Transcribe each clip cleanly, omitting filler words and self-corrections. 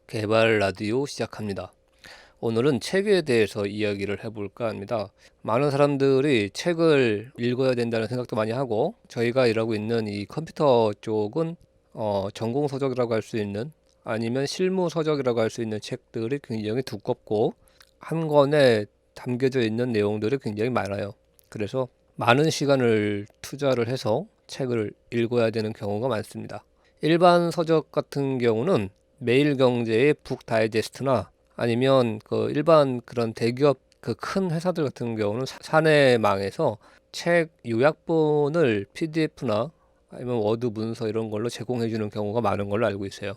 개발 라디오 시작합니다. 오늘은 책에 대해서 이야기를 해볼까 합니다. 많은 사람들이 책을 읽어야 된다는 생각도 많이 하고, 저희가 일하고 있는 이 컴퓨터 쪽은 전공 서적이라고 할 수 있는, 아니면 실무 서적이라고 할 수 있는 책들이 굉장히 두껍고 한 권에 담겨져 있는 내용들이 굉장히 많아요. 그래서 많은 시간을 투자를 해서 책을 읽어야 되는 경우가 많습니다. 일반 서적 같은 경우는 매일경제의 북다이제스트나 아니면 그 일반 그런 대기업 그 큰 회사들 같은 경우는 사내망에서 책 요약본을 PDF나 아니면 워드 문서 이런 걸로 제공해 주는 경우가 많은 걸로 알고 있어요.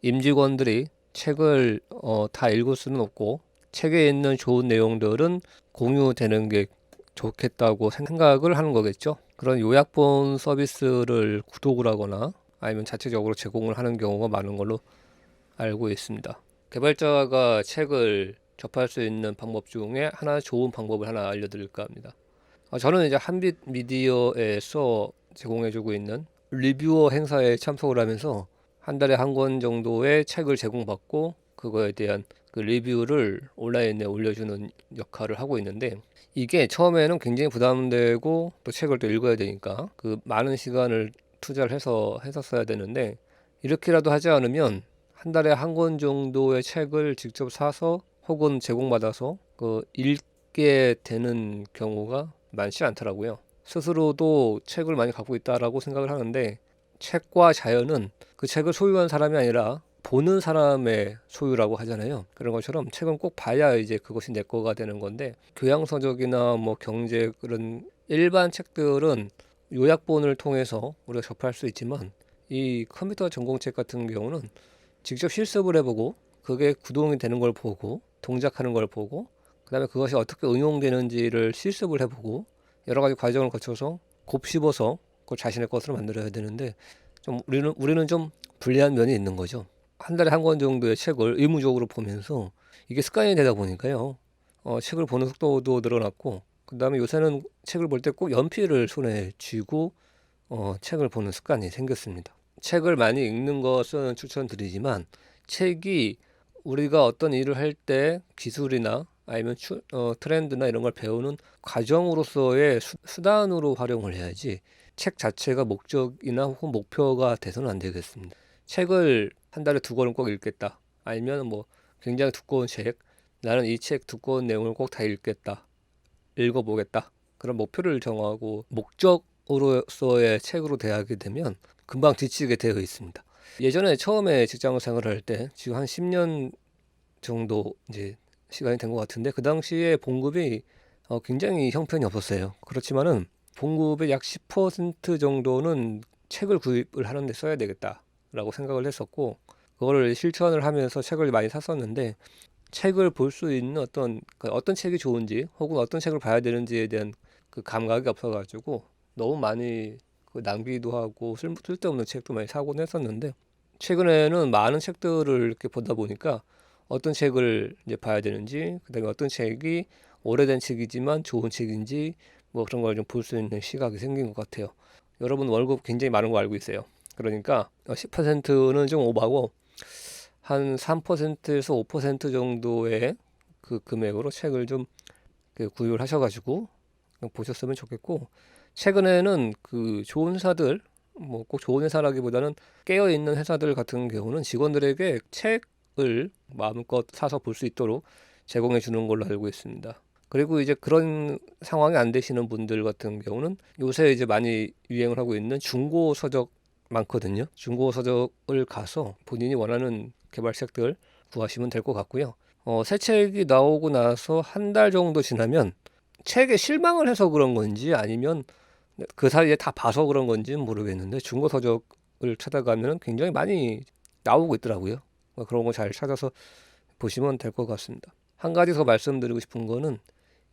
임직원들이 책을 다 읽을 수는 없고, 책에 있는 좋은 내용들은 공유되는 게 좋겠다고 생각을 하는 거겠죠. 그런 요약본 서비스를 구독을 하거나 아니면 자체적으로 제공을 하는 경우가 많은 걸로 알고 있습니다. 개발자가 책을 접할 수 있는 방법 중에 하나 좋은 방법을 하나 알려드릴까 합니다. 저는 이제 한빛 미디어에서 제공해주고 있는 리뷰어 행사에 참석을 하면서 한 달에 한 권 정도의 책을 제공받고 그거에 대한 그 리뷰를 온라인에 올려주는 역할을 하고 있는데, 이게 처음에는 굉장히 부담되고 또 책을 또 읽어야 되니까 그 많은 시간을 투자를 해서 했었어야 되는데, 이렇게라도 하지 않으면 한 달에 한 권 정도의 책을 직접 사서 혹은 제공받아서 그 읽게 되는 경우가 많지 않더라고요. 스스로도 책을 많이 갖고 있다라고 생각을 하는데, 책과 자연은 그 책을 소유한 사람이 아니라 보는 사람의 소유라고 하잖아요. 그런 것처럼 책은 꼭 봐야 이제 그것이 내 거가 되는 건데, 교양서적이나 뭐 경제 그런 일반 책들은 요약본을 통해서 우리가 접할 수 있지만, 이 컴퓨터 전공책 같은 경우는 직접 실습을 해보고 그게 구동이 되는 걸 보고 동작하는 걸 보고 그다음에 그것이 어떻게 응용되는지를 실습을 해보고 여러 가지 과정을 거쳐서 곱씹어서 그걸 자신의 것으로 만들어야 되는데, 좀 우리는 좀 불리한 면이 있는 거죠. 한 달에 한 권 정도의 책을 의무적으로 보면서 이게 습관이 되다 보니까요. 책을 보는 속도도 늘어났고, 그다음에 요새는 책을 볼 때 꼭 연필을 손에 쥐고 책을 보는 습관이 생겼습니다. 책을 많이 읽는 것은 추천드리지만, 책이 우리가 어떤 일을 할 때 기술이나 아니면 트렌드나 이런 걸 배우는 과정으로서의 수단으로 활용을 해야지, 책 자체가 목적이나 혹은 목표가 돼서는 안 되겠습니다. 책을 한 달에 두 권은 꼭 읽겠다, 아니면 뭐 굉장히 두꺼운 책, 나는 이 책 두꺼운 내용을 꼭 다 읽겠다, 읽어보겠다, 그런 목표를 정하고 목적으로서의 책으로 대하게 되면 금방 지치게 되어 있습니다. 예전에 처음에 직장 생활을 할 때, 지금 한 10년 정도 이제 시간이 된 것 같은데, 그 당시에 봉급이 굉장히 형편이 없었어요. 그렇지만은 봉급의 약 10% 정도는 책을 구입을 하는데 써야 되겠다라고 생각을 했었고, 그거를 실천을 하면서 책을 많이 샀었는데, 책을 볼 수 있는 어떤 책이 좋은지 혹은 어떤 책을 봐야 되는지에 대한 그 감각이 없어가지고 너무 많이 그 낭비도 하고 쓸데없는 책도 많이 사곤 했었는데, 최근에는 많은 책들을 이렇게 보다 보니까 어떤 책을 이제 봐야 되는지, 그다음에 어떤 책이 오래된 책이지만 좋은 책인지 뭐 그런 걸 좀 볼 수 있는 시각이 생긴 것 같아요. 여러분 월급 굉장히 많은 거 알고 있어요. 그러니까 10%는 좀 오바고 한 3%에서 5% 정도의 그 금액으로 책을 좀 구입을 하셔가지고 보셨으면 좋겠고, 최근에는 그 좋은 회사들, 뭐 꼭 좋은 회사라기보다는 깨어 있는 회사들 같은 경우는 직원들에게 책을 마음껏 사서 볼 수 있도록 제공해 주는 걸로 알고 있습니다. 그리고 이제 그런 상황이 안 되시는 분들 같은 경우는 요새 이제 많이 유행을 하고 있는 중고 서적 많거든요. 중고 서적을 가서 본인이 원하는 개발책들 구하시면 될 것 같고요. 새 책이 나오고 나서 한 달 정도 지나면 책에 실망을 해서 그런 건지 아니면 그 사이에 다 봐서 그런 건지는 모르겠는데, 중고 서적을 찾아가면 굉장히 많이 나오고 있더라고요. 그런 거 잘 찾아서 보시면 될 것 같습니다. 한 가지 더 말씀드리고 싶은 거는,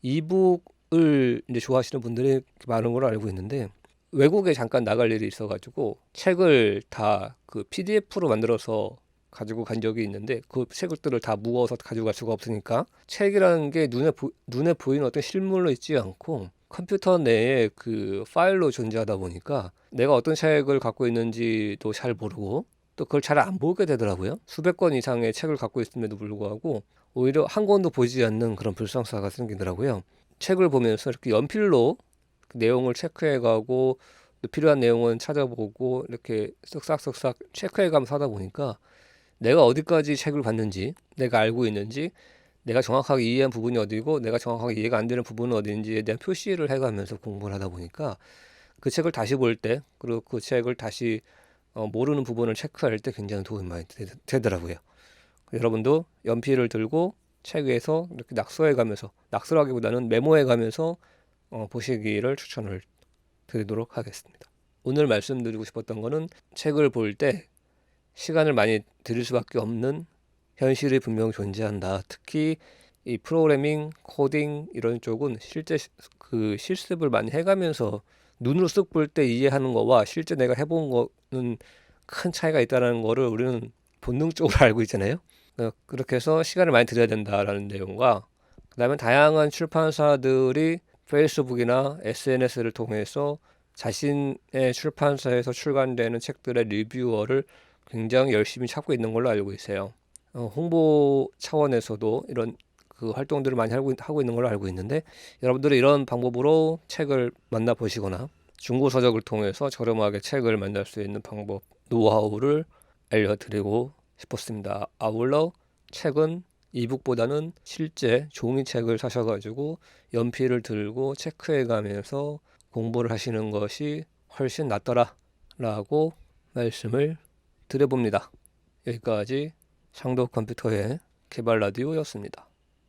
이북을 이제 좋아하시는 분들이 많은 걸로 알고 있는데, 외국에 잠깐 나갈 일이 있어가지고 책을 다 그 PDF로 만들어서 가지고 간 적이 있는데, 그 책들을 다 무거워서 가지고 갈 수가 없으니까 책이라는 게 눈에 보이는 어떤 실물로 있지 않고 컴퓨터 내에 그 파일로 존재하다 보니까 내가 어떤 책을 갖고 있는지도 잘 모르고 또 그걸 잘 안 보게 되더라고요. 수백 권 이상의 책을 갖고 있음에도 불구하고 오히려 한 권도 보지 않는 그런 불상사가 생기더라고요. 책을 보면서 이렇게 연필로 그 내용을 체크해가고 또 필요한 내용은 찾아보고 이렇게 쓱싹쓱싹 체크해가면서 하다 보니까 내가 어디까지 책을 봤는지, 내가 알고 있는지, 내가 정확하게 이해한 부분이 어디고 내가 정확하게 이해가 안 되는 부분은 어디인지에 대한 표시를 해가면서 공부를 하다 보니까 그 책을 다시 볼 때, 그리고 그 책을 다시 모르는 부분을 체크할 때 굉장히 도움이 많이 되더라고요. 여러분도 연필을 들고 책 위에서 이렇게 낙서해가면서, 낙서라기보다는 메모해가면서 보시기를 추천을 드리도록 하겠습니다. 오늘 말씀드리고 싶었던 거는 책을 볼 때 시간을 많이 들일 수밖에 없는 현실이 분명 존재한다. 특히 이 프로그래밍, 코딩 이런 쪽은 실제 그 실습을 많이 해가면서 눈으로 쓱 볼 때 이해하는 거와 실제 내가 해본 거는 큰 차이가 있다는 거를 우리는 본능적으로 알고 있잖아요. 그렇게 해서 시간을 많이 들여야 된다라는 내용과 그다음에 다양한 출판사들이 페이스북이나 SNS를 통해서 자신의 출판사에서 출간되는 책들의 리뷰어를 굉장히 열심히 찾고 있는 걸로 알고 있어요. 홍보 차원에서도 이런 그 활동들을 많이 하고 있는 걸로 알고 있는데 여러분들이 이런 방법으로 책을 만나보시거나 중고 서적을 통해서 저렴하게 책을 만날 수 있는 방법, 노하우를 알려드리고 싶었습니다. 아울러 책은 이북보다는 실제 종이책을 사셔가지고 연필을 들고 체크해가면서 공부를 하시는 것이 훨씬 낫더라 라고 말씀을 드려봅니다. 여기까지 상도 컴퓨터의 개발 라디오였습니다.